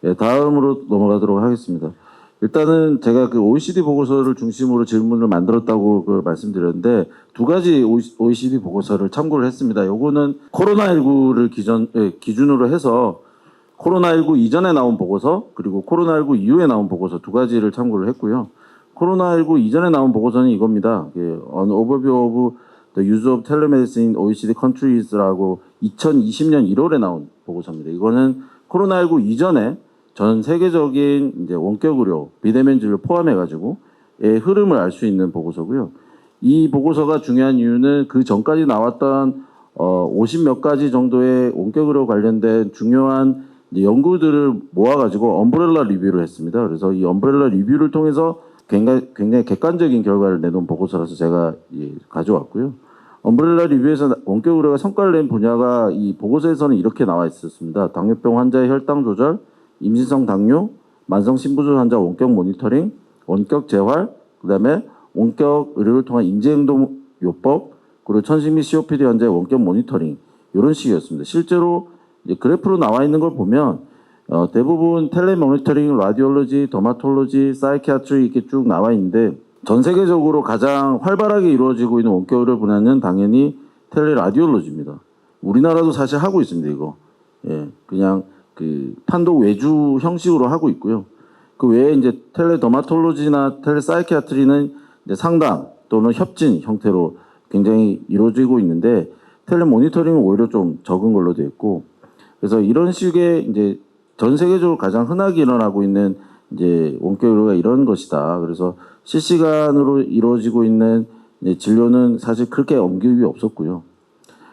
예, 다음으로 넘어가도록 하겠습니다. 일단은 제가 그 OECD 보고서를 중심으로 질문을 만들었다고 그 말씀드렸는데 두 가지 OECD 보고서를 참고를 했습니다. 요거는 코로나19를 기준으로 해서 코로나19 이전에 나온 보고서 그리고 코로나19 이후에 나온 보고서 두 가지를 참고를 했고요. 코로나19 이전에 나온 보고서는 이겁니다. On Overview of the Use of Telemedicine in OECD Countries라고 2020년 1월에 나온 보고서입니다. 이거는 코로나19 이전에 전 세계적인 이제 원격 의료, 비대면 진료 포함해가지고의 흐름을 알 수 있는 보고서고요. 이 보고서가 중요한 이유는 그 전까지 나왔던 50몇 가지 정도의 원격 의료 관련된 중요한 연구들을 모아가지고 엄브렐라 리뷰를 했습니다. 그래서 이 엄브렐라 리뷰를 통해서 굉장히 객관적인 결과를 내놓은 보고서라서 제가 가져왔고요. 엄브렐라 리뷰에서 원격 의료가 성과를 낸 분야가 이 보고서에서는 이렇게 나와 있었습니다. 당뇨병 환자의 혈당 조절, 임신성 당뇨, 만성 신부전 환자 원격 모니터링, 원격 재활, 그다음에 원격 의료를 통한 인지행동 요법, 그리고 천식 및 COPD 환자의 원격 모니터링 이런 식이었습니다. 실제로 이제 그래프로 나와 있는 걸 보면 대부분 텔레모니터링, 라디올로지, 더마톨로지, 사이키아트리 이렇게 쭉 나와 있는데 전 세계적으로 가장 활발하게 이루어지고 있는 원격 의료 분야는 당연히 텔레라디올로지입니다. 우리나라도 사실 하고 있습니다. 이거 그냥 그 판독 외주 형식으로 하고 있고요. 그 외에 이제 텔레더마톨로지나 텔레사이키아트리는 이제 상담 또는 협진 형태로 굉장히 이루어지고 있는데 텔레모니터링은 오히려 좀 적은 걸로 되어 있고 그래서 이런 식의 이제 전 세계적으로 가장 흔하게 일어나고 있는 이제 원격 의료가 이런 것이다. 그래서 실시간으로 이루어지고 있는 진료는 사실 그렇게 언급이 없었고요.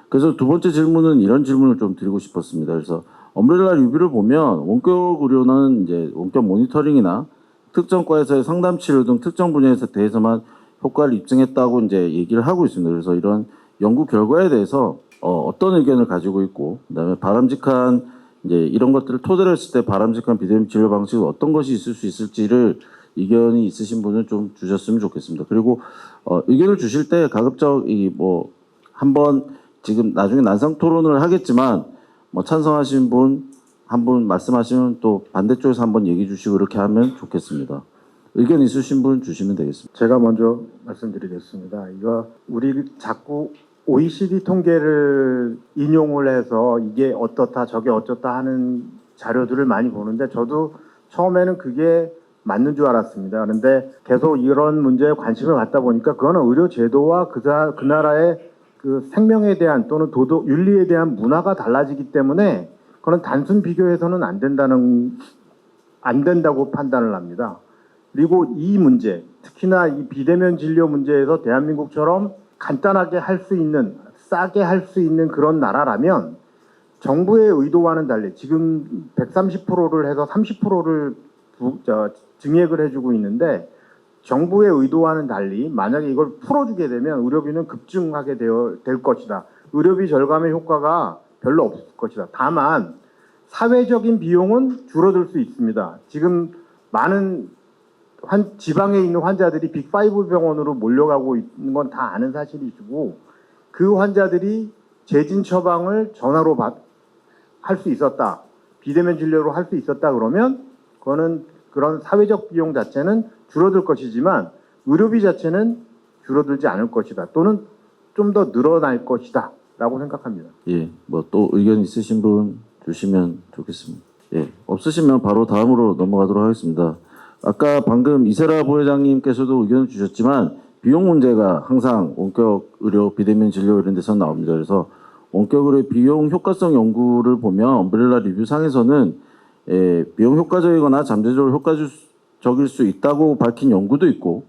그래서 두 번째 질문은 이런 질문을 좀 드리고 싶었습니다. 그래서 엄브렐라 리뷰를 보면 원격 의료는 이제 원격 모니터링이나 특정 과에서의 상담 치료 등 특정 분야에서 대해서만 효과를 입증했다고 이제 얘기를 하고 있습니다. 그래서 이런 연구 결과에 대해서 어떤 의견을 가지고 있고, 그다음에 바람직한 이제 이런 것들을 토대로 했을 때 바람직한 비대면 진료 방식은 어떤 것이 있을 수 있을지를 의견이 있으신 분은 좀 주셨으면 좋겠습니다. 그리고 의견을 주실 때 가급적 한번 지금 나중에 난상 토론을 하겠지만 찬성하신 분 한 분 말씀하시면 또 반대쪽에서 한번 얘기해 주시고 이렇게 하면 좋겠습니다. 의견 있으신 분 주시면 되겠습니다. 제가 먼저 말씀드리겠습니다. 이거 우리 자꾸 OECD 통계를 인용을 해서 이게 어떻다 저게 어쩌다 하는 자료들을 많이 보는데 저도 처음에는 그게 맞는 줄 알았습니다. 그런데 계속 이런 문제에 관심을 갖다 보니까 그거는 의료 제도와 그 나라의 그 생명에 대한 또는 도덕 윤리에 대한 문화가 달라지기 때문에 그건 단순 비교해서는 안 된다고 판단을 합니다. 그리고 이 문제, 특히나 이 비대면 진료 문제에서 대한민국처럼 간단하게 할 수 있는, 싸게 할 수 있는 그런 나라라면 정부의 의도와는 달리 지금 130%를 해서 30%를 증액을 해주고 있는데 정부의 의도와는 달리 만약에 이걸 풀어주게 되면 의료비는 급증하게 될 것이다. 의료비 절감의 효과가 별로 없을 것이다. 다만 사회적인 비용은 줄어들 수 있습니다. 지금 많은 지방에 있는 환자들이 빅5 병원으로 몰려가고 있는 건 다 아는 사실이시고 그 환자들이 재진 처방을 전화로 할 수 있었다. 비대면 진료로 할 수 있었다 그러면 그거는 그런 사회적 비용 자체는 줄어들 것이지만 의료비 자체는 줄어들지 않을 것이다. 또는 좀 더 늘어날 것이다. 라고 생각합니다. 예, 또 의견 있으신 분 주시면 좋겠습니다. 예, 없으시면 바로 다음으로 넘어가도록 하겠습니다. 아까 방금 이세라 부회장님께서도 의견을 주셨지만 비용 문제가 항상 원격 의료, 비대면 진료 이런 데서 나옵니다. 그래서 원격 의료 비용 효과성 연구를 보면 엄브렐라 리뷰 상에서는 비용 효과적이거나 잠재적으로 효과적일 수 있다고 밝힌 연구도 있고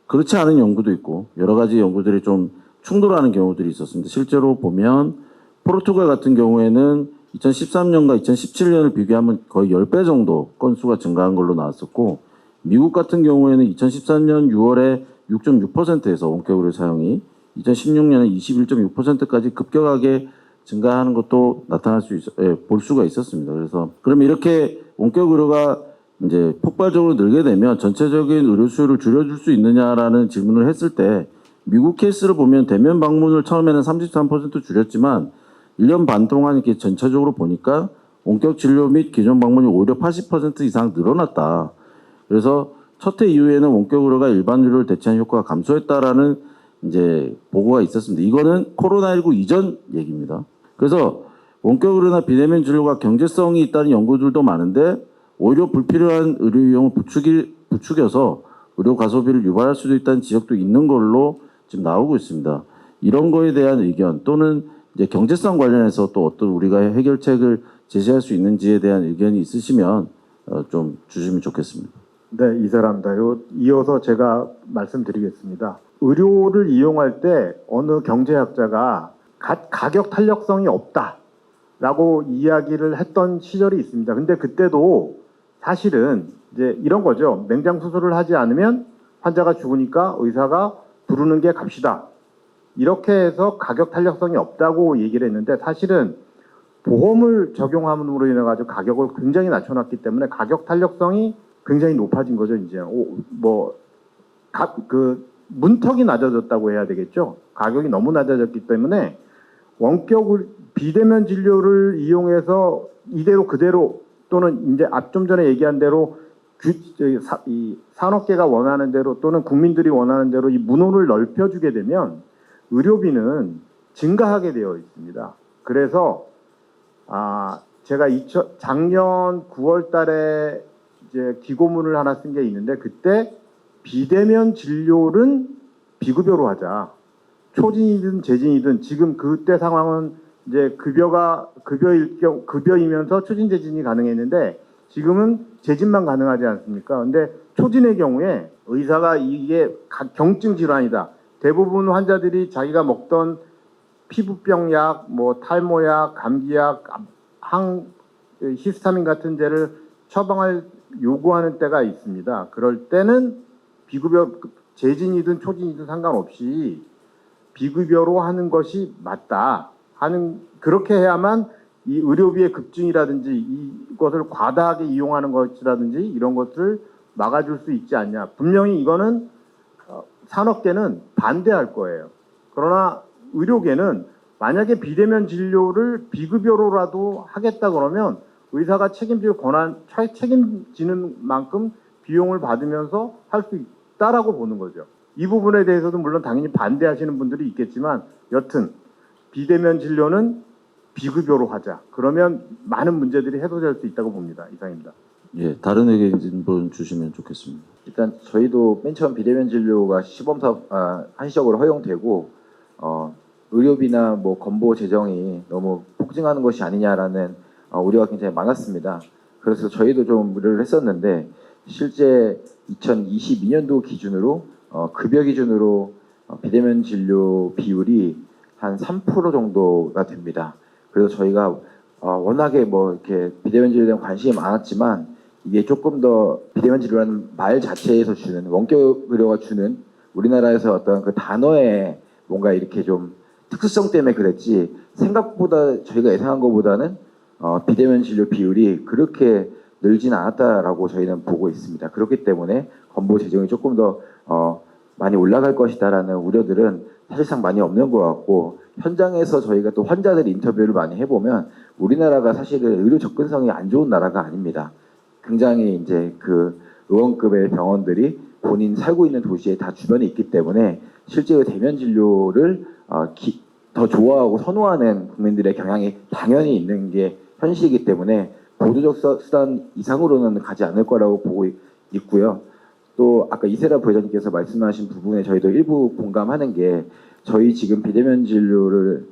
그렇지 않은 연구도 있고 여러 가지 연구들이 좀 충돌하는 경우들이 있었습니다. 실제로 보면 포르투갈 같은 경우에는 2013년과 2017년을 비교하면 거의 10배 정도 건수가 증가한 걸로 나왔었고 미국 같은 경우에는 2013년 6월에 6.6%에서 원격 의료 사용이 2016년에 21.6%까지 급격하게 증가하는 것도 볼 수가 있었습니다. 그래서 그러면 이렇게 원격 의료가 이제 폭발적으로 늘게 되면 전체적인 의료 수요를 줄여줄 수 있느냐라는 질문을 했을 때 미국 케이스를 보면 대면 방문을 처음에는 33% 줄였지만 1년 반 동안 이렇게 전체적으로 보니까 원격 진료 및 기존 방문이 오히려 80% 이상 늘어났다. 그래서 첫 해 이후에는 원격 의료가 일반 의료를 대체한 효과가 감소했다라는 이제 보고가 있었습니다. 이거는 코로나19 이전 얘기입니다. 그래서 원격 의료나 비대면 진료가 경제성이 있다는 연구들도 많은데 오히려 불필요한 의료 비용을 부추겨서 의료 과소비를 유발할 수도 있다는 지적도 있는 걸로 지금 나오고 있습니다. 이런 거에 대한 의견 또는 이제 경제성 관련해서 또 어떤 우리가 해결책을 제시할 수 있는지에 대한 의견이 있으시면 좀 주시면 좋겠습니다. 네, 이사람다요. 이어서 제가 말씀드리겠습니다. 의료를 이용할 때 어느 경제학자가 가격 탄력성이 없다라고 이야기를 했던 시절이 있습니다. 근데 그때도 사실은 이제 이런 거죠. 맹장 수술을 하지 않으면 환자가 죽으니까 의사가 부르는 게 값이다. 이렇게 해서 가격 탄력성이 없다고 얘기를 했는데 사실은 보험을 적용함으로 인해 가지고 가격을 굉장히 낮춰놨기 때문에 가격 탄력성이 굉장히 높아진 거죠. 이제 문턱이 낮아졌다고 해야 되겠죠. 가격이 너무 낮아졌기 때문에 원격을 비대면 진료를 이용해서 이대로 그대로 또는 이제 좀 전에 얘기한 대로 이 산업계가 원하는 대로 또는 국민들이 원하는 대로 이 문호를 넓혀주게 되면 의료비는 증가하게 되어 있습니다. 그래서 제가 작년 9월 달에 이제 기고문을 하나 쓴 게 있는데 그때 비대면 진료는 비급여로 하자. 초진이든 재진이든 지금 그때 상황은 이제 급여이면서 초진 재진이 가능했는데 지금은 재진만 가능하지 않습니까? 근데 초진의 경우에 의사가 이게 경증 질환이다. 대부분 환자들이 자기가 먹던 피부병 약, 탈모약, 감기약, 히스타민 같은 데를 처방을 요구하는 때가 있습니다. 그럴 때는 비급여, 재진이든 초진이든 상관없이 비급여로 하는 것이 맞다 하는, 그렇게 해야만 이 의료비의 급증이라든지 이것을 과다하게 이용하는 것이라든지 이런 것을 막아줄 수 있지 않냐. 분명히 이거는 산업계는 반대할 거예요. 그러나 의료계는 만약에 비대면 진료를 비급여로라도 하겠다 그러면 의사가 책임지는 만큼 비용을 받으면서 할 수 있다라고 보는 거죠. 이 부분에 대해서도 물론 당연히 반대하시는 분들이 있겠지만 여튼 비대면 진료는 비급여로 하자. 그러면 많은 문제들이 해소될 수 있다고 봅니다. 이상입니다. 예, 다른 의견 분 주시면 좋겠습니다. 일단 저희도 맨 처음 비대면 진료가 시범사업 한시적으로 허용되고 의료비나 건보 재정이 너무 폭증하는 것이 아니냐라는 우려가 굉장히 많았습니다. 그래서 저희도 좀 우려를 했었는데 실제 2022년도 기준으로 급여 기준으로 비대면 진료 비율이 한 3% 정도가 됩니다. 그래서 저희가 워낙에 이렇게 비대면 진료에 대한 관심이 많았지만 이게 조금 더 비대면 진료라는 말 자체에서 주는 원격 의료가 주는 우리나라에서 어떤 그 단어에 뭔가 이렇게 좀 특수성 때문에 그랬지 생각보다 저희가 예상한 것보다는 비대면 진료 비율이 그렇게 늘진 않았다라고 저희는 보고 있습니다. 그렇기 때문에 건보 재정이 조금 더 많이 올라갈 것이다라는 우려들은 사실상 많이 없는 것 같고 현장에서 저희가 또 환자들 인터뷰를 많이 해보면 우리나라가 사실은 의료 접근성이 안 좋은 나라가 아닙니다. 굉장히 이제 그 의원급의 병원들이 본인 살고 있는 도시에 다 주변에 있기 때문에 실제로 대면 진료를 더 좋아하고 선호하는 국민들의 경향이 당연히 있는 게 현실이기 때문에 보조적 수단 이상으로는 가지 않을 거라고 보고 있고요. 또 아까 이세라 부회장님께서 말씀하신 부분에 저희도 일부 공감하는 게 저희 지금 비대면 진료를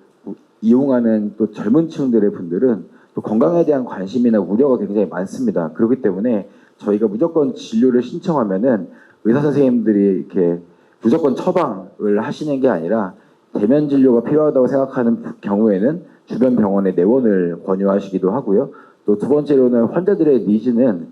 이용하는 또 젊은 층들의 분들은 또 건강에 대한 관심이나 우려가 굉장히 많습니다. 그렇기 때문에 저희가 무조건 진료를 신청하면은 의사 선생님들이 이렇게 무조건 처방을 하시는 게 아니라 대면 진료가 필요하다고 생각하는 경우에는 주변 병원에 내원을 권유하시기도 하고요. 또 두 번째로는 환자들의 니즈는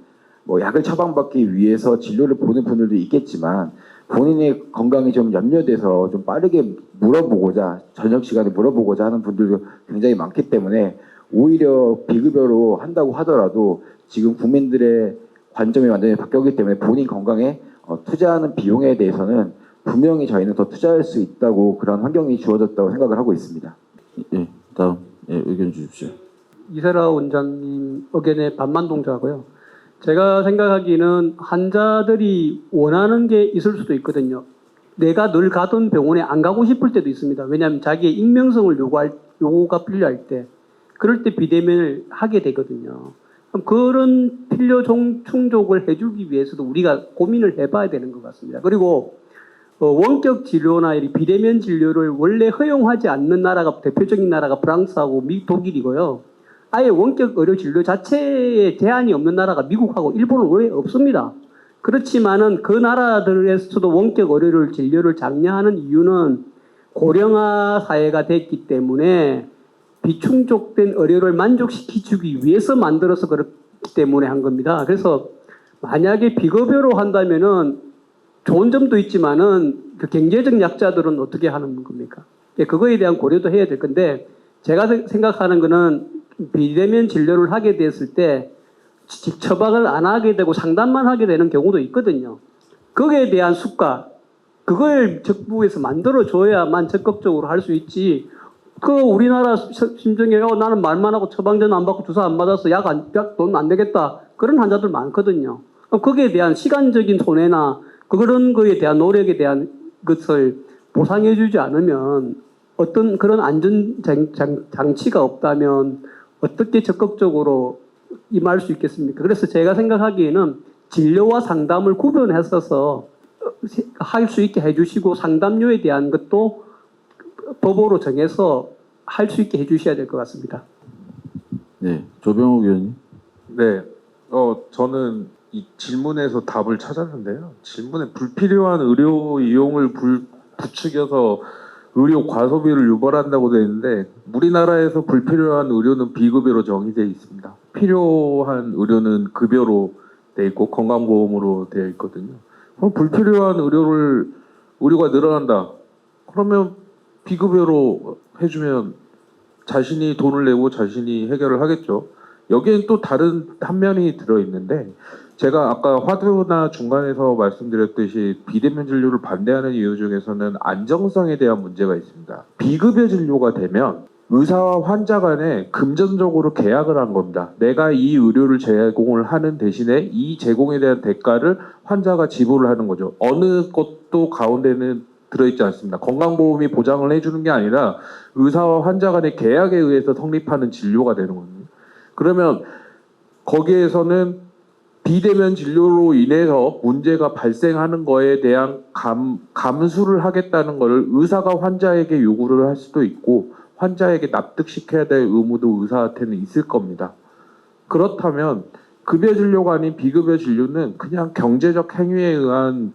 약을 처방받기 위해서 진료를 보는 분들도 있겠지만 본인의 건강이 좀 염려돼서 좀 빠르게 물어보고자 저녁 시간에 물어보고자 하는 분들도 굉장히 많기 때문에 오히려 비급여로 한다고 하더라도 지금 국민들의 관점이 완전히 바뀌었기 때문에 본인 건강에 투자하는 비용에 대해서는 분명히 저희는 더 투자할 수 있다고 그런 환경이 주어졌다고 생각을 하고 있습니다. 예, 다음 의견 주십시오. 이세라 원장님 의견에 반만 동조하고요. 제가 생각하기에는 환자들이 원하는 게 있을 수도 있거든요. 내가 늘 가던 병원에 안 가고 싶을 때도 있습니다. 왜냐하면 자기의 익명성을 요구가 필요할 때, 그럴 때 비대면을 하게 되거든요. 그럼 그런 필요 충족을 해주기 위해서도 우리가 고민을 해봐야 되는 것 같습니다. 그리고 원격 진료나 이 비대면 진료를 원래 허용하지 않는 나라가, 대표적인 나라가 프랑스하고 독일이고요. 아예 원격 의료 진료 자체에 제한이 없는 나라가 미국하고 일본은 원래 없습니다. 그렇지만은 그 나라들에서도 원격 의료를 진료를 장려하는 이유는 고령화 사회가 됐기 때문에 비충족된 의료를 만족시키기 위해서 만들어서 그렇기 때문에 한 겁니다. 그래서 만약에 비급여로 한다면은 좋은 점도 있지만은 그 경제적 약자들은 어떻게 하는 겁니까? 그거에 대한 고려도 해야 될 건데, 제가 생각하는 거는 비대면 진료를 하게 됐을 때 처방을 안 하게 되고 상담만 하게 되는 경우도 있거든요. 거기에 대한 수가, 그걸 정부에서 만들어줘야만 적극적으로 할 수 있지. 우리나라 심정에 나는 말만 하고 처방전 안 받고 주사 안 받아서 약 돈 안 되겠다, 그런 환자들 많거든요. 거기에 대한 시간적인 손해나 그런 거에 대한 노력에 대한 것을 보상해주지 않으면, 어떤 그런 안전 장치가 없다면 어떻게 적극적으로 임할 수 있겠습니까? 그래서 제가 생각하기에는 진료와 상담을 구분해서 할 수 있게 해주시고, 상담료에 대한 것도 법으로 정해서 할 수 있게 해주셔야 될 것 같습니다. 네, 조병욱 의원님. 네, 저는 이 질문에서 답을 찾았는데요. 질문에 불필요한 의료 이용을 부추겨서 의료 과소비를 유발한다고 되어 있는데, 우리나라에서 불필요한 의료는 비급여로 정의되어 있습니다. 필요한 의료는 급여로 되어 있고 건강보험으로 되어 있거든요. 그럼 불필요한 의료가 늘어난다. 그러면 비급여로 해주면 자신이 돈을 내고 자신이 해결을 하겠죠. 여기엔 또 다른 한 면이 들어있는데, 제가 아까 화두나 중간에서 말씀드렸듯이 비대면 진료를 반대하는 이유 중에서는 안정성에 대한 문제가 있습니다. 비급여 진료가 되면 의사와 환자 간에 금전적으로 계약을 한 겁니다. 내가 이 의료를 제공을 하는 대신에 이 제공에 대한 대가를 환자가 지불을 하는 거죠. 어느 것도 가운데는 들어있지 않습니다. 건강보험이 보장을 해주는 게 아니라 의사와 환자 간의 계약에 의해서 성립하는 진료가 되는 거거든요. 그러면 거기에서는 비대면 진료로 인해서 문제가 발생하는 거에 대한 감수를 하겠다는 것을 의사가 환자에게 요구를 할 수도 있고, 환자에게 납득시켜야 될 의무도 의사한테는 있을 겁니다. 그렇다면 급여 진료가 아닌 비급여 진료는 그냥 경제적 행위에 의한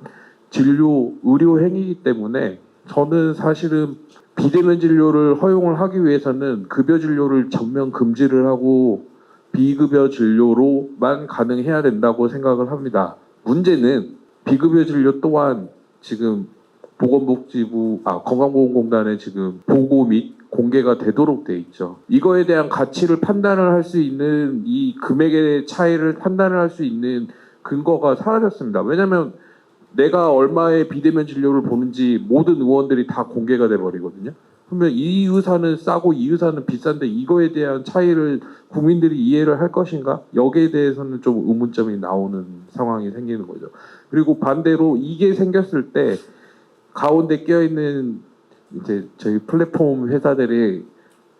의료 행위이기 때문에, 저는 사실은 비대면 진료를 허용을 하기 위해서는 급여 진료를 전면 금지를 하고 비급여 진료로만 가능해야 된다고 생각을 합니다. 문제는 비급여 진료 또한 지금 건강보험공단에 지금 보고 및 공개가 되도록 돼 있죠. 이거에 대한 가치를 판단을 할 수 있는, 이 금액의 차이를 판단을 할 수 있는 근거가 사라졌습니다. 왜냐하면 내가 얼마의 비대면 진료를 보는지 모든 의원들이 다 공개가 돼버리거든요. 그러면 이 의사는 싸고 이 의사는 비싼데 이거에 대한 차이를 국민들이 이해를 할 것인가? 여기에 대해서는 좀 의문점이 나오는 상황이 생기는 거죠. 그리고 반대로 이게 생겼을 때 가운데 껴있는 이제 저희 플랫폼 회사들이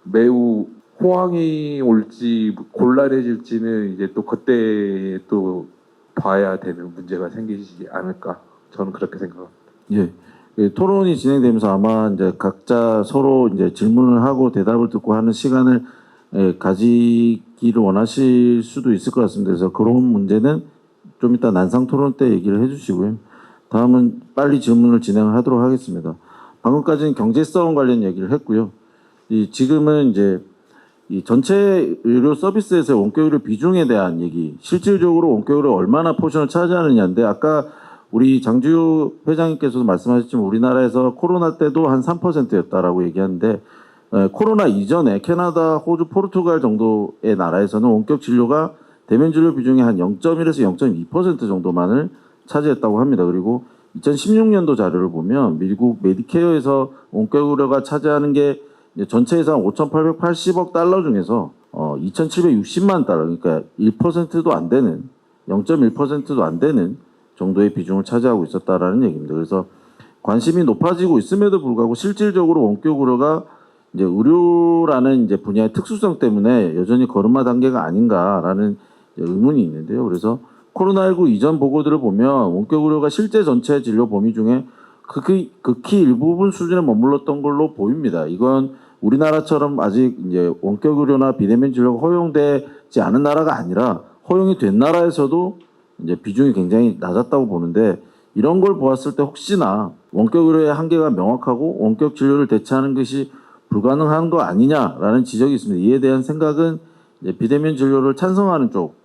매우 호황이 올지 곤란해질지는 이제 또 그때 또 봐야 되는 문제가 생기지 않을까, 저는 그렇게 생각합니다. 예. 토론이 진행되면서 아마 이제 각자 서로 이제 질문을 하고 대답을 듣고 하는 시간을 가지기를 원하실 수도 있을 것 같습니다. 그래서 그런 문제는 좀 이따 난상 토론 때 얘기를 해주시고요. 다음은 빨리 질문을 진행하도록 하겠습니다. 방금까지는 경제성 관련 얘기를 했고요. 지금은 이제 이 전체 의료 서비스에서의 원격 의료 비중에 대한 얘기, 실질적으로 원격 의료 얼마나 포션을 차지하느냐인데, 아까 우리 장주효 회장님께서도 말씀하셨지만 우리나라에서 코로나 때도 한 3%였다라고 얘기하는데, 코로나 이전에 캐나다, 호주, 포르투갈 정도의 나라에서는 원격 진료가 대면 진료 비중이 한 0.1에서 0.2% 정도만을 차지했다고 합니다. 그리고 2016년도 자료를 보면 미국 메디케어에서 원격 의료가 차지하는 게 전체 예산 5,880억 달러 중에서 2,760만 달러, 그러니까 1%도 안 되는 0.1%도 안 되는 정도의 비중을 차지하고 있었다라는 얘기입니다. 그래서 관심이 높아지고 있음에도 불구하고 실질적으로 원격 의료가 이제 의료라는 이제 분야의 특수성 때문에 여전히 걸음마 단계가 아닌가라는 의문이 있는데요. 그래서 코로나19 이전 보고들을 보면 원격 의료가 실제 전체 진료 범위 중에 극히 일부분 수준에 머물렀던 걸로 보입니다. 이건 우리나라처럼 아직 이제 원격 의료나 비대면 진료가 허용되지 않은 나라가 아니라 허용이 된 나라에서도 이제 비중이 굉장히 낮았다고 보는데, 이런 걸 보았을 때 혹시나 원격 의료의 한계가 명확하고 원격 진료를 대체하는 것이 불가능한 거 아니냐라는 지적이 있습니다. 이에 대한 생각은 이제 비대면 진료를 찬성하는 쪽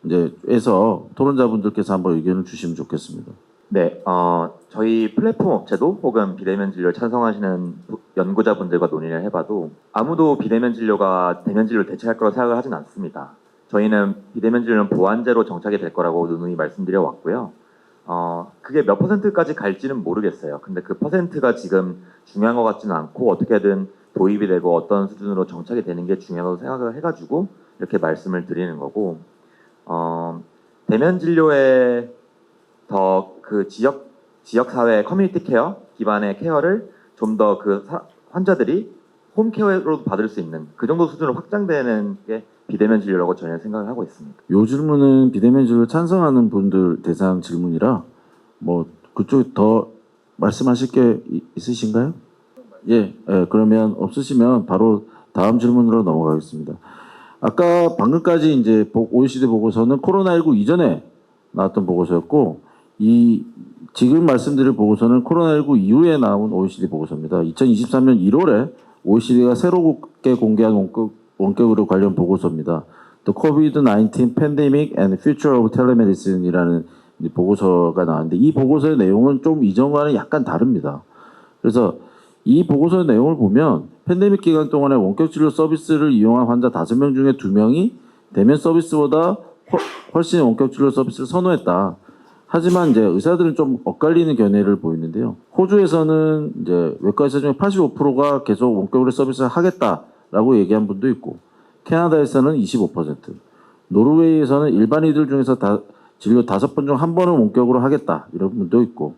이제에서 토론자분들께서 한번 의견을 주시면 좋겠습니다. 네, 저희 플랫폼 업체도 혹은 비대면 진료를 찬성하시는 연구자분들과 논의를 해봐도 아무도 비대면 진료가 대면 진료를 대체할 거라고 생각을 하진 않습니다. 저희는 비대면 진료는 보완제로 정착이 될 거라고 누누이 말씀드려 왔고요. 그게 몇 %까지 갈지는 모르겠어요. 근데 그 퍼센트가 지금 중요한 것 같지는 않고 어떻게든 도입이 되고 어떤 수준으로 정착이 되는 게 중요하다고 생각을 해가지고 이렇게 말씀을 드리는 거고, 대면 진료에 더 그 지역 사회 커뮤니티 케어 기반의 케어를 좀 더 그 환자들이 홈 케어로 받을 수 있는 그 정도 수준으로 확장되는 게 비대면 진료라고 저는 생각을 하고 있습니다. 요 질문은 비대면 진료 찬성하는 분들 대상 질문이라 뭐 그쪽 더 말씀하실 게 있으신가요? 예, 그러면 없으시면 바로 다음 질문으로 넘어가겠습니다. 아까 방금까지 이제 OECD 보고서는 코로나19 이전에 나왔던 보고서였고, 이 지금 말씀드릴 보고서는 코로나19 이후에 나온 OECD 보고서입니다. 2023년 1월에 OECD가 새롭게 공개한 원격 의료 관련 보고서입니다. The COVID-19 Pandemic and Future of Telemedicine이라는 보고서가 나왔는데, 이 보고서의 내용은 좀 이전과는 약간 다릅니다. 그래서 이 보고서의 내용을 보면 팬데믹 기간 동안에 원격 진료 서비스를 이용한 환자 5명 중에 2명이 대면 서비스보다 훨씬 원격 진료 서비스를 선호했다. 하지만 이제 의사들은 좀 엇갈리는 견해를 보이는데요. 호주에서는 이제 외과 의사 중에 85%가 계속 원격 의료 서비스를 하겠다라고 얘기한 분도 있고, 캐나다에서는 25%, 노르웨이에서는 일반인들 중에서 진료 5번 중 1번은 원격으로 하겠다 이런 분도 있고,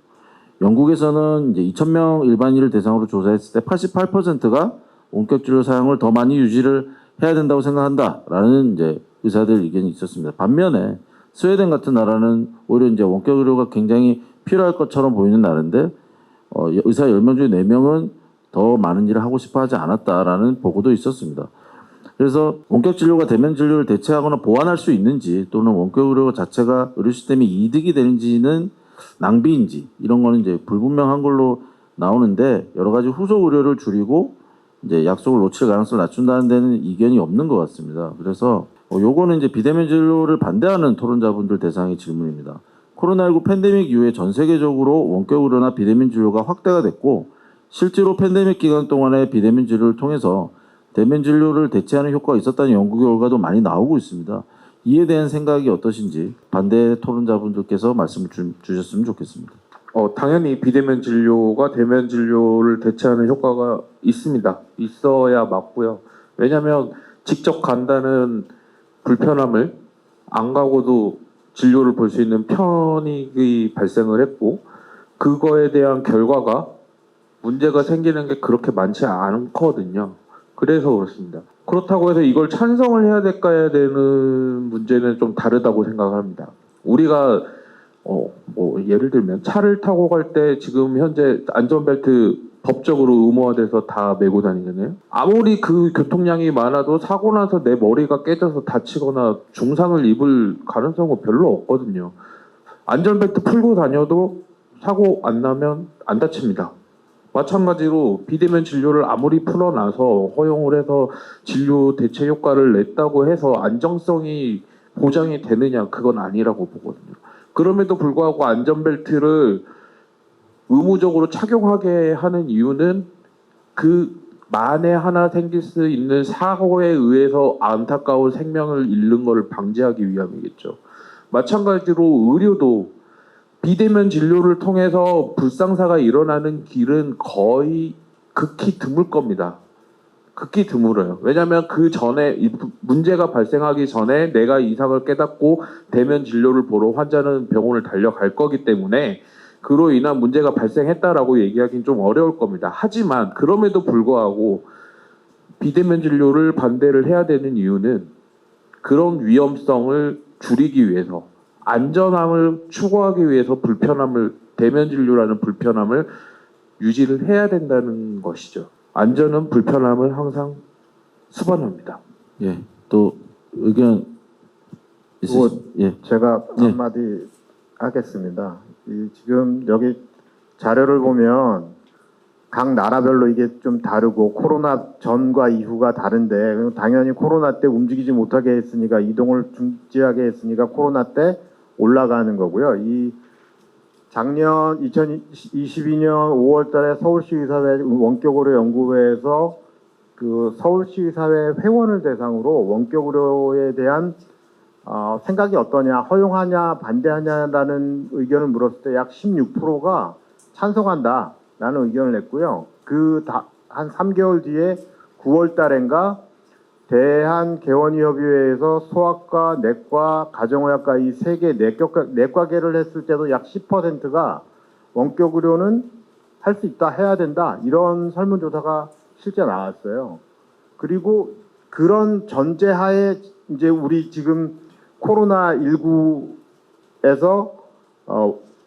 영국에서는 이제 2,000명 일반인을 대상으로 조사했을 때 88%가 원격 진료 사용을 더 많이 유지를 해야 된다고 생각한다라는 이제 의사들 의견이 있었습니다. 반면에 스웨덴 같은 나라는 오히려 이제 원격 의료가 굉장히 필요할 것처럼 보이는 나라인데, 의사 10명 중에 4명은 더 많은 일을 하고 싶어 하지 않았다라는 보고도 있었습니다. 그래서 원격 진료가 대면 진료를 대체하거나 보완할 수 있는지, 또는 원격 의료 자체가 의료 시스템이 이득이 되는지는 낭비인지, 이런 거는 이제 불분명한 걸로 나오는데, 여러 가지 후속 의료를 줄이고 이제 약속을 놓칠 가능성을 낮춘다는 데는 이견이 없는 것 같습니다. 그래서 요거는 이제 비대면 진료를 반대하는 토론자분들 대상의 질문입니다. 코로나19 팬데믹 이후에 전 세계적으로 원격 의료나 비대면 진료가 확대가 됐고, 실제로 팬데믹 기간 동안에 비대면 진료를 통해서 대면 진료를 대체하는 효과가 있었다는 연구 결과도 많이 나오고 있습니다. 이에 대한 생각이 어떠신지 반대 토론자분들께서 말씀을 주셨으면 좋겠습니다. 당연히 비대면 진료가 대면 진료를 대체하는 효과가 있습니다. 있어야 맞고요. 왜냐하면 직접 간다는 불편함을 안 가고도 진료를 볼 수 있는 편익이 발생을 했고, 그거에 대한 결과가 문제가 생기는 게 그렇게 많지 않거든요. 그래서 그렇습니다. 그렇다고 해서 이걸 찬성을 해야 될까 해야 되는 문제는 좀 다르다고 생각합니다. 우리가 예를 들면 차를 타고 갈 때 지금 현재 안전벨트 법적으로 의무화돼서 다 메고 다니잖아요. 아무리 그 교통량이 많아도 사고 나서 내 머리가 깨져서 다치거나 중상을 입을 가능성은 별로 없거든요. 안전벨트 풀고 다녀도 사고 안 나면 안 다칩니다. 마찬가지로 비대면 진료를 아무리 풀어놔서 허용을 해서 진료 대체 효과를 냈다고 해서 안정성이 보장이 되느냐, 그건 아니라고 보거든요. 그럼에도 불구하고 안전벨트를 의무적으로 착용하게 하는 이유는 그 만에 하나 생길 수 있는 사고에 의해서 안타까운 생명을 잃는 것을 방지하기 위함이겠죠. 마찬가지로 의료도 비대면 진료를 통해서 불상사가 일어나는 길은 거의 극히 드물 겁니다. 극히 드물어요. 왜냐하면 그 전에 이 문제가 발생하기 전에 내가 이상을 깨닫고 대면 진료를 보러 환자는 병원을 달려갈 거기 때문에 그로 인한 문제가 발생했다라고 얘기하기는 좀 어려울 겁니다. 하지만 그럼에도 불구하고 비대면 진료를 반대를 해야 되는 이유는 그런 위험성을 줄이기 위해서, 안전함을 추구하기 위해서 대면 진료라는 불편함을 유지를 해야 된다는 것이죠. 안전은 불편함을 항상 수반합니다. 예, 또 의견 있으신? 예, 제가 예. 한마디 하겠습니다. 지금 여기 자료를 보면 각 나라별로 이게 좀 다르고 코로나 전과 이후가 다른데 당연히 코로나 때 움직이지 못하게 했으니까 이동을 중지하게 했으니까 코로나 때 올라가는 거고요. 이 작년 2022년 5월달에 서울시의사회 원격의료 연구회에서 그 서울시의사회 회원을 대상으로 원격의료에 대한 생각이 어떠냐, 허용하냐, 반대하냐라는 의견을 물었을 때 약 16%가 찬성한다라는 의견을 냈고요. 한 3개월 뒤에 9월 달인가 대한개원의협의회에서 소아과, 내과, 가정의학과 이 세 개 내과계를 했을 때도 약 10%가 원격의료는 할 수 있다, 해야 된다 이런 설문조사가 실제 나왔어요. 그리고 그런 전제하에 이제 우리 지금 코로나19에서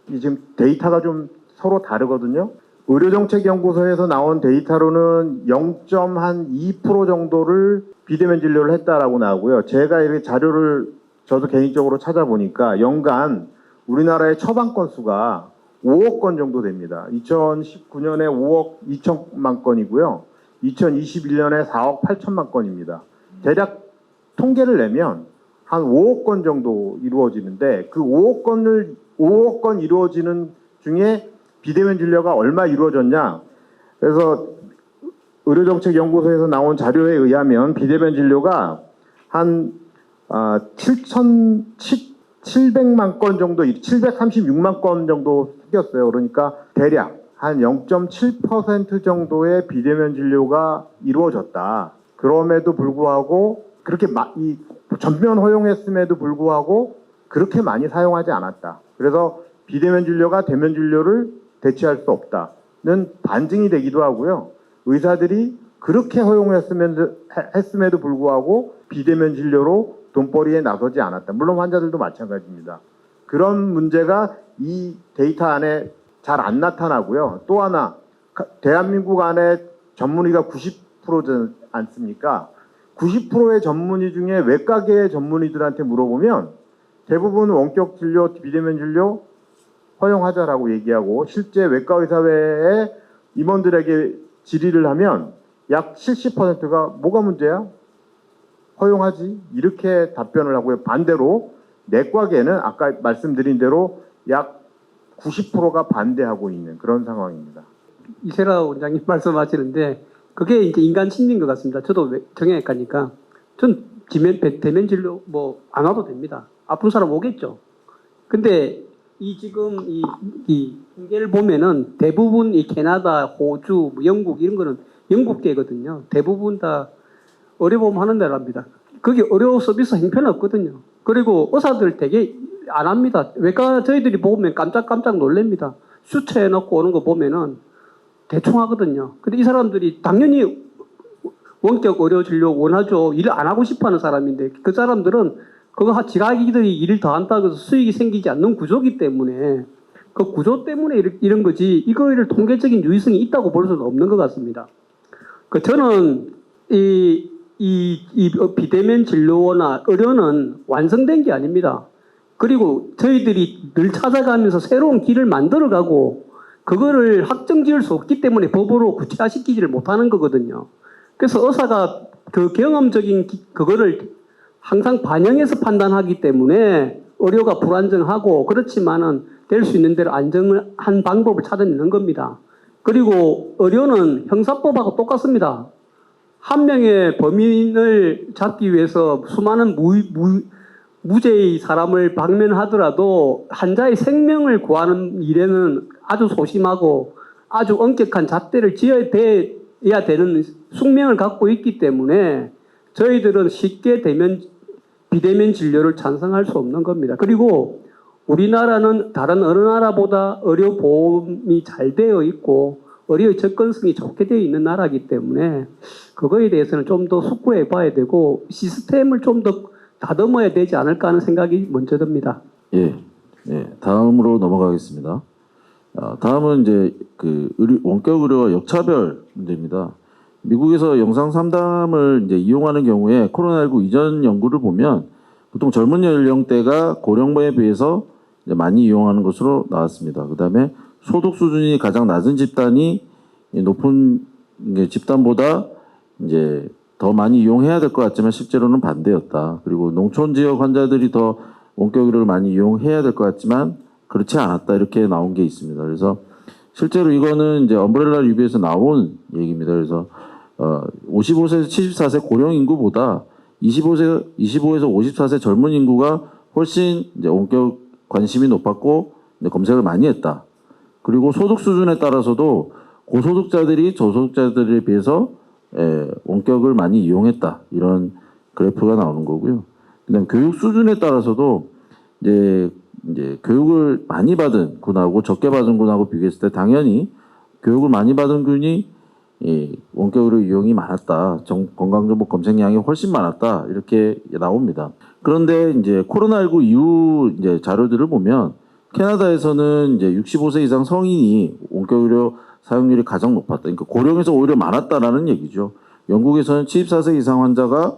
지금 데이터가 좀 서로 다르거든요. 의료정책연구소에서 나온 데이터로는 0.2% 정도를 비대면 진료를 했다라고 나오고요. 제가 이렇게 자료를 저도 개인적으로 찾아보니까 연간 우리나라의 처방 건수가 5억 건 정도 됩니다. 2019년에 5억 2천만 건이고요. 2021년에 4억 8천만 건입니다. 대략 통계를 내면 한 5억 건 정도 이루어지는데 그 5억 건 이루어지는 중에 비대면 진료가 얼마 이루어졌냐? 그래서 의료정책연구소에서 나온 자료에 의하면 비대면 진료가 한 7,700만 건 정도, 736만 건 정도 생겼어요. 그러니까 대략 한 0.7% 정도의 비대면 진료가 이루어졌다. 그럼에도 불구하고 그렇게 이 전면 허용했음에도 불구하고 그렇게 많이 사용하지 않았다. 그래서 비대면 진료가 대면 진료를 대체할 수 없다는 반증이 되기도 하고요. 의사들이 그렇게 허용했음에도 불구하고 비대면 진료로 돈벌이에 나서지 않았다. 물론 환자들도 마찬가지입니다. 그런 문제가 이 데이터 안에 잘 안 나타나고요. 또 하나, 대한민국 안에 전문의가 90%지 않습니까? 90%의 전문의 중에 외과계의 전문의들한테 물어보면 대부분 원격 진료, 비대면 진료 허용하자라고 얘기하고 실제 외과의사회의 임원들에게 질의를 하면 약 70%가 뭐가 문제야? 허용하지? 이렇게 답변을 하고요. 반대로 내과계는 아까 말씀드린 대로 약 90%가 반대하고 있는 그런 상황입니다. 이세라 원장님 말씀하시는데 그게 이제 인간 심리인 것 같습니다. 저도 정형외과니까 전 대면 진료 뭐 안 와도 됩니다. 아픈 사람 오겠죠. 근데 지금 이 통계를 보면은 대부분 이 캐나다, 호주, 영국 이런 거는 영국계거든요. 대부분 다 의료보험 하는 데랍니다. 거기 의료 서비스 형편없거든요. 그리고 의사들 되게 안 합니다. 외과 저희들이 보면 깜짝 놀랍니다. 수채 넣고 오는 거 보면은 대충 하거든요. 근데 이 사람들이 당연히 원격 의료 진료 원하죠. 일을 안 하고 싶어 하는 사람인데 그 사람들은 그거 지가이들이 일을 더 한다고 해서 수익이 생기지 않는 구조기 때문에 그 구조 때문에 이런 거지 이거를 통계적인 유의성이 있다고 볼 수는 없는 것 같습니다. 저는 이 비대면 진료나 의료는 완성된 게 아닙니다. 그리고 저희들이 늘 찾아가면서 새로운 길을 만들어가고 그거를 확정 지을 수 없기 때문에 법으로 구체화시키지를 못하는 거거든요. 그래서 의사가 그 경험적인 그거를 항상 반영해서 판단하기 때문에 의료가 불안정하고 그렇지만은 될 수 있는 대로 안정한 방법을 찾아내는 겁니다. 그리고 의료는 형사법하고 똑같습니다. 한 명의 범인을 잡기 위해서 수많은 무죄의 사람을 방면하더라도 환자의 생명을 구하는 일에는 아주 소심하고 아주 엄격한 잣대를 지어야 해야 되는 숙명을 갖고 있기 때문에 저희들은 쉽게 비대면 진료를 찬성할 수 없는 겁니다. 그리고 우리나라는 다른 어느 나라보다 의료 보험이 잘 되어 있고 의료의 접근성이 좋게 되어 있는 나라이기 때문에 그거에 대해서는 좀 더 숙고해 봐야 되고 시스템을 좀 더 다듬어야 되지 않을까 하는 생각이 먼저 듭니다. 예, 다음으로 넘어가겠습니다. 다음은 이제 그 원격 의료와 역차별 문제입니다. 미국에서 영상 상담을 이제 이용하는 경우에 코로나19 이전 연구를 보면 보통 젊은 연령대가 고령화에 비해서 이제 많이 이용하는 것으로 나왔습니다. 그다음에 소득 수준이 가장 낮은 집단이 높은 집단보다 이제 더 많이 이용해야 될 것 같지만 실제로는 반대였다. 그리고 농촌 지역 환자들이 더 원격 의료를 많이 이용해야 될 것 같지만 그렇지 않았다. 이렇게 나온 게 있습니다. 그래서 실제로 이거는 이제 엄브렐라 리뷰에서 나온 얘기입니다. 그래서 55세에서 74세 고령 인구보다 25에서 54세 젊은 인구가 훨씬 이제 원격 관심이 높았고 이제 검색을 많이 했다. 그리고 소득 수준에 따라서도 고소득자들이 저소득자들에 비해서 원격을 많이 이용했다. 이런 그래프가 나오는 거고요. 그다음 교육 수준에 따라서도 이제 교육을 많이 받은 군하고 적게 받은 군하고 비교했을 때 당연히 교육을 많이 받은 군이 원격으로 이용이 많았다. 건강정보 검색량이 훨씬 많았다. 이렇게 나옵니다. 그런데 이제 코로나19 이후 이제 자료들을 보면 캐나다에서는 이제 65세 이상 성인이 원격의료 사용률이 가장 높았다. 그러니까 고령에서 오히려 많았다라는 얘기죠. 영국에서는 74세 이상 환자가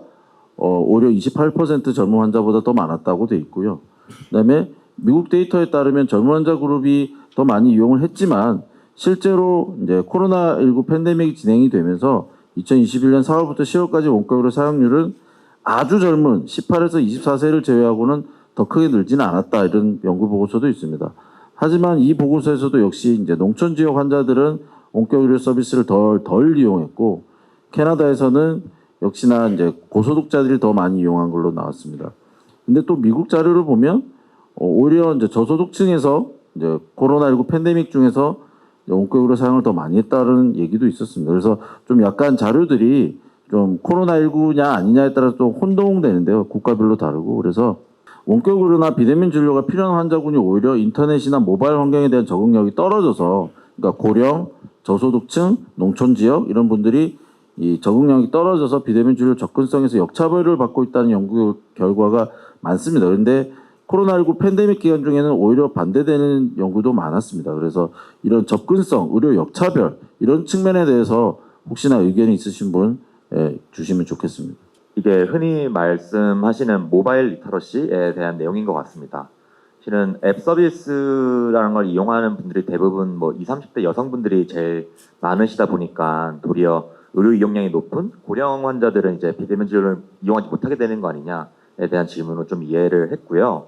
오히려 28% 젊은 환자보다 더 많았다고 돼 있고요. 그다음에 미국 데이터에 따르면 젊은 환자 그룹이 더 많이 이용을 했지만 실제로 이제 코로나19 팬데믹이 진행이 되면서 2021년 4월부터 10월까지 원격으로 사용률은 아주 젊은 18에서 24세를 제외하고는 더 크게 늘지는 않았다. 이런 연구 보고서도 있습니다. 하지만 이 보고서에서도 역시 이제 농촌 지역 환자들은 원격 의료 서비스를 덜 이용했고 캐나다에서는 역시나 이제 고소득자들이 더 많이 이용한 걸로 나왔습니다. 근데 또 미국 자료를 보면 오히려 이제 저소득층에서 이제 코로나19 팬데믹 중에서 원격으로 사용을 더 많이 했다는 얘기도 있었습니다. 그래서 좀 약간 자료들이 좀 코로나19냐 아니냐에 따라서 좀 혼동되는데요. 국가별로 다르고. 그래서 원격 의료나 비대면 진료가 필요한 환자군이 오히려 인터넷이나 모바일 환경에 대한 적응력이 떨어져서 그러니까 고령, 저소득층, 농촌 지역 이런 분들이 이 적응력이 떨어져서 비대면 진료 접근성에서 역차별을 받고 있다는 연구 결과가 많습니다. 그런데 코로나19 팬데믹 기간 중에는 오히려 반대되는 연구도 많았습니다. 그래서 이런 접근성, 의료 역차별 이런 측면에 대해서 혹시나 의견이 있으신 분 주시면 좋겠습니다. 이게 흔히 말씀하시는 모바일 리터러시에 대한 내용인 것 같습니다. 실은 앱 서비스라는 걸 이용하는 분들이 대부분 뭐 20, 30대 여성분들이 제일 많으시다 보니까 도리어 의료 이용량이 높은 고령 환자들은 이제 비대면 진료를 이용하지 못하게 되는 거 아니냐에 대한 질문을 좀 이해를 했고요.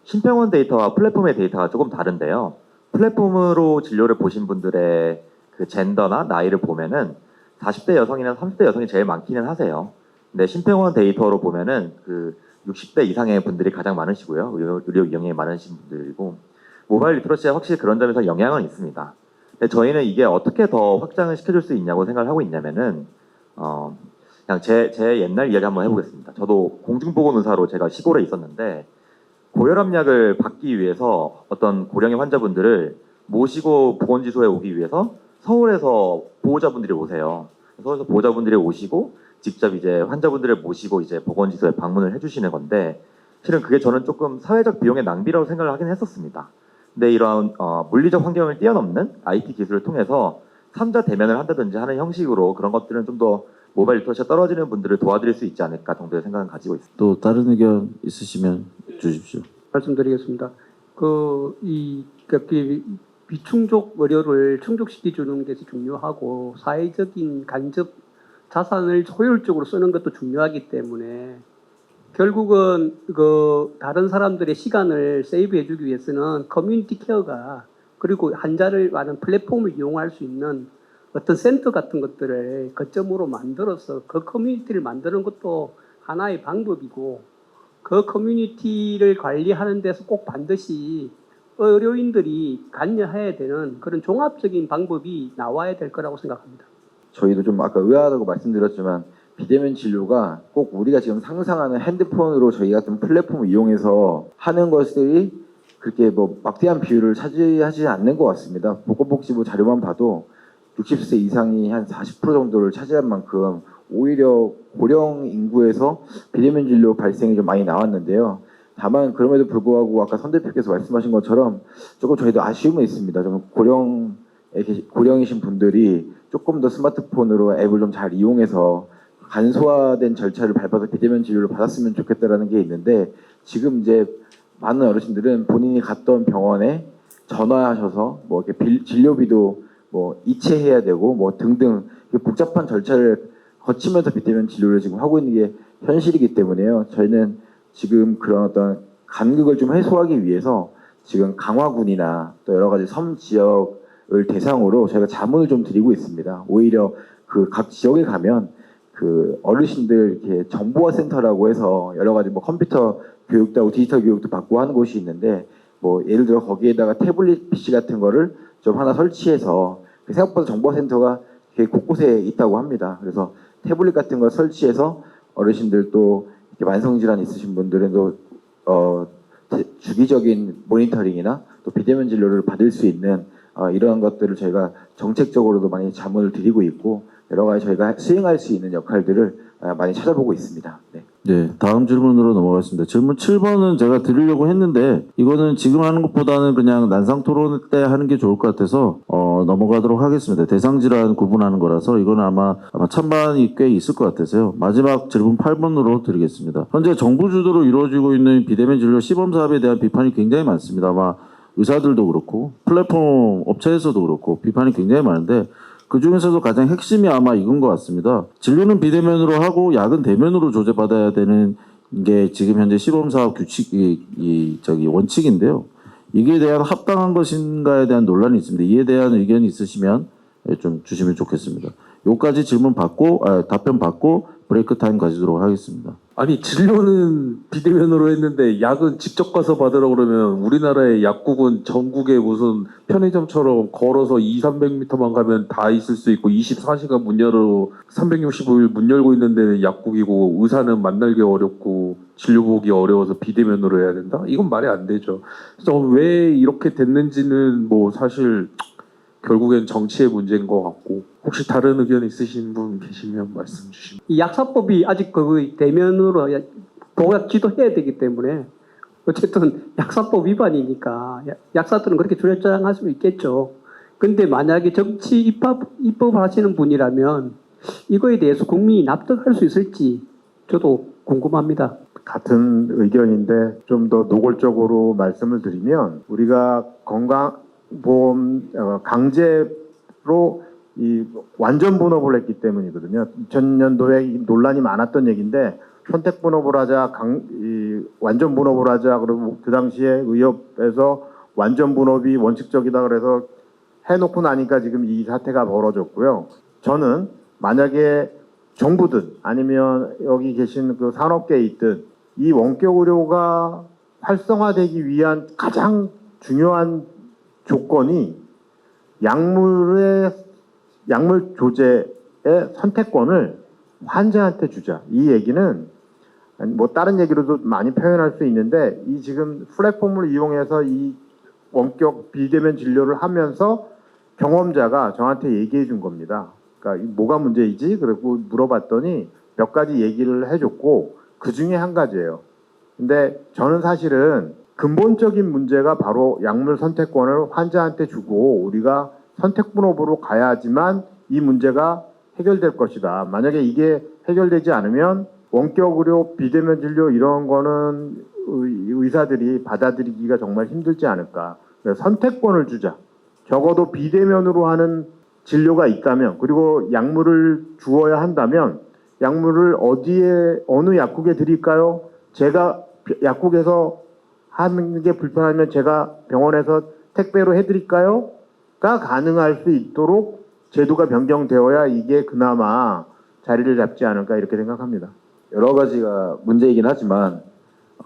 신병원 데이터와 플랫폼의 데이터가 조금 다른데요. 플랫폼으로 진료를 보신 분들의 그 젠더나 나이를 보면은 40대 여성이나 30대 여성이 제일 많기는 하세요. 근데 신병원 데이터로 보면은 그 60대 이상의 분들이 가장 많으시고요. 의료 이용량이 많으신 분들이고 모바일 리터러시에 확실히 그런 점에서 영향은 있습니다. 근데 저희는 이게 어떻게 더 확장을 시켜줄 수 있냐고 생각을 하고 있냐면은 그냥 제 옛날 이야기 한번 해보겠습니다. 저도 공중보건의사로 제가 시골에 있었는데 고혈압약을 받기 위해서 어떤 고령의 환자분들을 모시고 보건지소에 오기 위해서 서울에서 보호자분들이 오세요. 서울에서 보호자분들이 오시고 직접 이제 환자분들을 모시고 이제 보건지소에 방문을 해주시는 건데 실은 그게 저는 조금 사회적 비용의 낭비라고 생각을 하긴 했었습니다. 근데 이런 물리적 환경을 뛰어넘는 IT 기술을 통해서 3자 대면을 한다든지 하는 형식으로 그런 것들은 좀 더 모바일 리터러시가 떨어지는 분들을 도와드릴 수 있지 않을까 정도의 생각은 가지고 있습니다. 또 다른 의견 있으시면 주십시오. 말씀드리겠습니다. 비충족 의료를 충족시켜 주는 것이 중요하고 사회적인 간접 자산을 효율적으로 쓰는 것도 중요하기 때문에 결국은 다른 사람들의 시간을 세이브해 주기 위해서는 커뮤니티 케어가 그리고 환자를 많은 플랫폼을 이용할 수 있는 어떤 센터 같은 것들을 거점으로 만들어서 그 커뮤니티를 만드는 것도 하나의 방법이고 그 커뮤니티를 관리하는 데서 꼭 반드시 의료인들이 관여해야 되는 그런 종합적인 방법이 나와야 될 거라고 생각합니다. 저희도 좀 아까 의아하다고 말씀드렸지만 비대면 진료가 꼭 우리가 지금 상상하는 핸드폰으로 저희 같은 플랫폼을 이용해서 하는 것들이 그렇게 뭐 막대한 비율을 차지하지 않는 것 같습니다. 보건복지부 자료만 봐도 60세 이상이 한 40% 정도를 차지한 만큼 오히려 고령 인구에서 비대면 진료 발생이 좀 많이 나왔는데요. 다만 그럼에도 불구하고 아까 선 대표께서 말씀하신 것처럼 조금 저희도 아쉬움은 있습니다. 좀 고령이신 분들이 조금 더 스마트폰으로 앱을 좀 잘 이용해서 간소화된 절차를 밟아서 비대면 진료를 받았으면 좋겠다라는 게 있는데 지금 이제 많은 어르신들은 본인이 갔던 병원에 전화하셔서 뭐 이렇게 진료비도 뭐 이체해야 되고 뭐 등등 복잡한 절차를 거치면서 비대면 진료를 지금 하고 있는 게 현실이기 때문에요. 저희는 지금 그런 어떤 간극을 좀 해소하기 위해서 지금 강화군이나 또 여러 가지 섬 지역을 대상으로 저희가 자문을 좀 드리고 있습니다. 오히려 그 각 지역에 가면 그 어르신들 이렇게 정보화 센터라고 해서 여러 가지 뭐 컴퓨터 교육도 하고 디지털 교육도 받고 하는 곳이 있는데 뭐 예를 들어 거기에다가 태블릿 PC 같은 거를 좀 하나 설치해서 생각보다 정보화 센터가 되게 곳곳에 있다고 합니다. 그래서 태블릿 같은 걸 설치해서 어르신들 또 만성질환 있으신 분들은 또 주기적인 모니터링이나 또 비대면 진료를 받을 수 있는 이러한 것들을 저희가 정책적으로도 많이 자문을 드리고 있고 여러 가지 저희가 수행할 수 있는 역할들을 많이 찾아보고 있습니다. 네. 네, 다음 질문으로 넘어가겠습니다. 질문 7번은 제가 드리려고 했는데 이거는 지금 하는 것보다는 그냥 난상 토론 때 하는 게 좋을 것 같아서 넘어가도록 하겠습니다. 대상 질환 구분하는 거라서 이거는 아마 찬반이 꽤 있을 것 같아서요. 마지막 질문 8번으로 드리겠습니다. 현재 정부 주도로 이루어지고 있는 비대면 진료 시범 사업에 대한 비판이 굉장히 많습니다. 아마 의사들도 그렇고 플랫폼 업체에서도 그렇고 비판이 굉장히 많은데 그 중에서도 가장 핵심이 아마 이건 것 같습니다. 진료는 비대면으로 하고 약은 대면으로 조제받아야 되는 게 지금 현재 시범사업 원칙인데요. 이게 대한 합당한 것인가에 대한 논란이 있습니다. 이에 대한 의견이 있으시면 좀 주시면 좋겠습니다. 요까지 질문 받고 답변 받고 브레이크 타임 가지도록 하겠습니다. 아니 진료는 비대면으로 했는데 약은 직접 가서 받으라 그러면 우리나라의 약국은 전국에 무슨 편의점처럼 걸어서 200~300m만 가면 다 있을 수 있고 24시간 문 열어 365일 문 열고 있는 데는 약국이고 의사는 만나기 어렵고 진료 보기 어려워서 비대면으로 해야 된다? 이건 말이 안 되죠. 그래서 왜 이렇게 됐는지는 뭐 사실 결국엔 정치의 문제인 것 같고 혹시 다른 의견 있으신 분 계시면 말씀 주시면. 이 약사법이 아직 그 대면으로 보약 지도해야 되기 때문에 어쨌든 약사법 위반이니까 약사들은 그렇게 주장할 수 있겠죠. 근데 만약에 정치 입법을 하시는 분이라면 이거에 대해서 국민이 납득할 수 있을지 저도 궁금합니다. 같은 의견인데 좀 더 노골적으로 말씀을 드리면 우리가 건강보험 강제로 이 완전 분업을 했기 때문이거든요. 2000년도에 이 논란이 많았던 얘기인데 선택 분업을 하자, 완전 분업을 하자 그러고 그 당시에 의협에서 완전 분업이 원칙적이다 그래서 해놓고 나니까 지금 이 사태가 벌어졌고요. 저는 만약에 정부든 아니면 여기 계신 그 산업계에 있든 이 원격 의료가 활성화되기 위한 가장 중요한 조건이 약물 조제의 선택권을 환자한테 주자. 이 얘기는 뭐 다른 얘기로도 많이 표현할 수 있는데 이 지금 플랫폼을 이용해서 이 원격 비대면 진료를 하면서 경험자가 저한테 얘기해 준 겁니다. 그러니까 뭐가 문제이지? 그리고 물어봤더니 몇 가지 얘기를 해줬고 그 중에 한 가지예요. 근데 저는 사실은 근본적인 문제가 바로 약물 선택권을 환자한테 주고 우리가 선택 분업으로 가야지만 이 문제가 해결될 것이다. 만약에 이게 해결되지 않으면 원격 의료, 비대면 진료 이런 거는 의사들이 받아들이기가 정말 힘들지 않을까. 그래서 선택권을 주자. 적어도 비대면으로 하는 진료가 있다면 그리고 약물을 주어야 한다면 약물을 어느 약국에 드릴까요? 제가 약국에서 하는 게 불편하면 제가 병원에서 택배로 해드릴까요? 가 가능할 수 있도록 제도가 변경되어야 이게 그나마 자리를 잡지 않을까 이렇게 생각합니다. 여러 가지가 문제이긴 하지만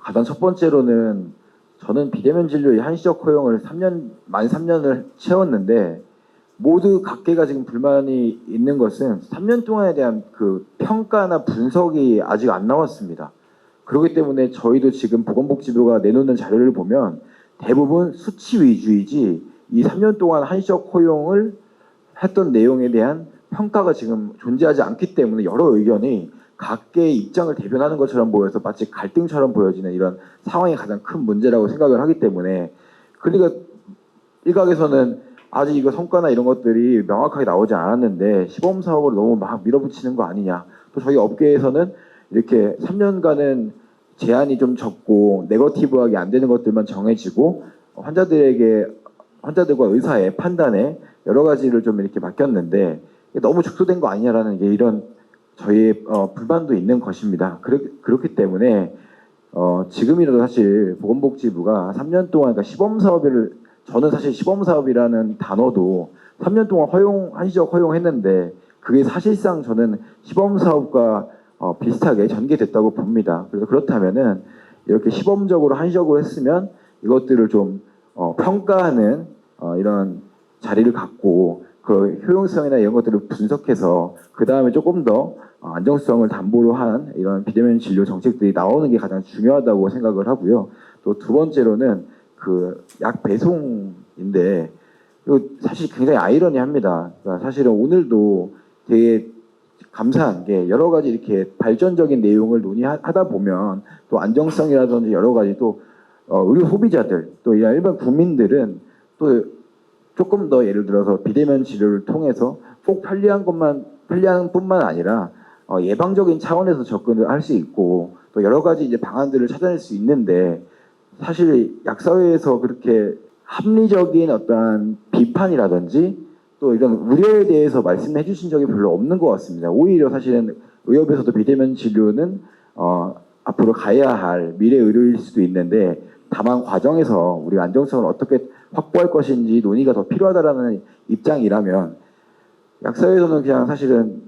가장 첫 번째로는 저는 비대면 진료의 한시적 허용을 만 3년을 채웠는데 모두 각계가 지금 불만이 있는 것은 3년 동안에 대한 그 평가나 분석이 아직 안 나왔습니다. 그렇기 때문에 저희도 지금 보건복지부가 내놓는 자료를 보면 대부분 수치 위주이지 이 3년 동안 한시적 허용을 했던 내용에 대한 평가가 지금 존재하지 않기 때문에 여러 의견이 각계의 입장을 대변하는 것처럼 보여서 마치 갈등처럼 보여지는 이런 상황이 가장 큰 문제라고 생각을 하기 때문에 그러니까 일각에서는 아직 이거 성과나 이런 것들이 명확하게 나오지 않았는데 시범 사업으로 너무 막 밀어붙이는 거 아니냐. 또 저희 업계에서는 이렇게 3년간은 제한이 좀 적고 네거티브하게 안 되는 것들만 정해지고 환자들과 의사의 판단에 여러 가지를 좀 이렇게 맡겼는데 너무 축소된 거 아니냐라는 게 이런 저희의 불만도 있는 것입니다. 그렇기 때문에 지금이라도 사실 보건복지부가 3년 동안 그러니까 시범 사업을 저는 사실 시범 사업이라는 단어도 3년 동안 한시적 허용했는데 그게 사실상 저는 시범 사업과 비슷하게 전개됐다고 봅니다. 그래서 그렇다면은 이렇게 시범적으로 한시적으로 했으면 이것들을 좀 평가하는 이런 자리를 갖고 그 효용성이나 이런 것들을 분석해서 그 다음에 조금 더 안정성을 담보로 한 이런 비대면 진료 정책들이 나오는 게 가장 중요하다고 생각을 하고요. 또 두 번째로는 그 약 배송인데 이거 사실 굉장히 아이러니합니다. 그러니까 사실은 오늘도 되게 감사한 게 여러 가지 이렇게 발전적인 내용을 논의하다 보면 또 안정성이라든지 여러 가지 또 의료 소비자들 또 이런 일반 국민들은 또 조금 더 예를 들어서 비대면 치료를 통해서 꼭 편리한 뿐만 아니라 예방적인 차원에서 접근을 할 수 있고 또 여러 가지 이제 방안들을 찾아낼 수 있는데 사실 약사회에서 그렇게 합리적인 어떠한 비판이라든지 또 이런 우려에 대해서 말씀해 주신 적이 별로 없는 것 같습니다. 오히려 사실은 의협에서도 비대면 진료는 앞으로 가야 할 미래 의료일 수도 있는데 다만 과정에서 우리가 안정성을 어떻게 확보할 것인지 논의가 더 필요하다라는 입장이라면 약사회에서는 그냥 사실은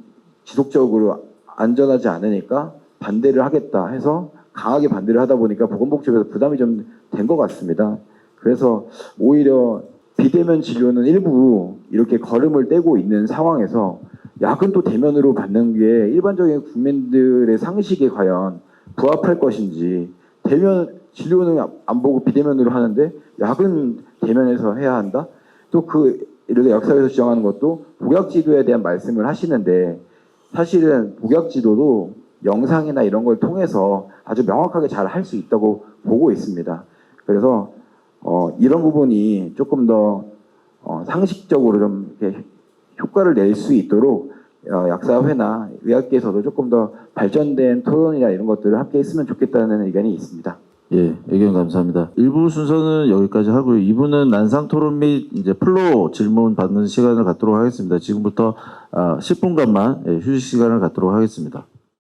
지속적으로 안전하지 않으니까 반대를 하겠다 해서 강하게 반대를 하다 보니까 보건복지부에서 부담이 좀 된 것 같습니다. 그래서 오히려 비대면 진료는 일부 이렇게 걸음을 떼고 있는 상황에서 약은 또 대면으로 받는 게 일반적인 국민들의 상식에 과연 부합할 것인지 대면 진료는 안 보고 비대면으로 하는데 약은 대면에서 해야 한다? 또 예를 들어 약사에서 주장하는 것도 복약지도에 대한 말씀을 하시는데 사실은 복약지도도 영상이나 이런 걸 통해서 아주 명확하게 잘 할 수 있다고 보고 있습니다. 그래서 이런 부분이 조금 더 상식적으로 좀 이렇게 효과를 낼 수 있도록 약사회나 의학계에서도 조금 더 발전된 토론이나 이런 것들을 함께 했으면 좋겠다는 의견이 있습니다. 예, 의견 감사합니다. 1부 순서는 여기까지 하고요. 2부는 난상 토론 및 이제 플로 질문 받는 시간을 갖도록 하겠습니다. 지금부터 10분간만 휴식 시간을 갖도록 하겠습니다.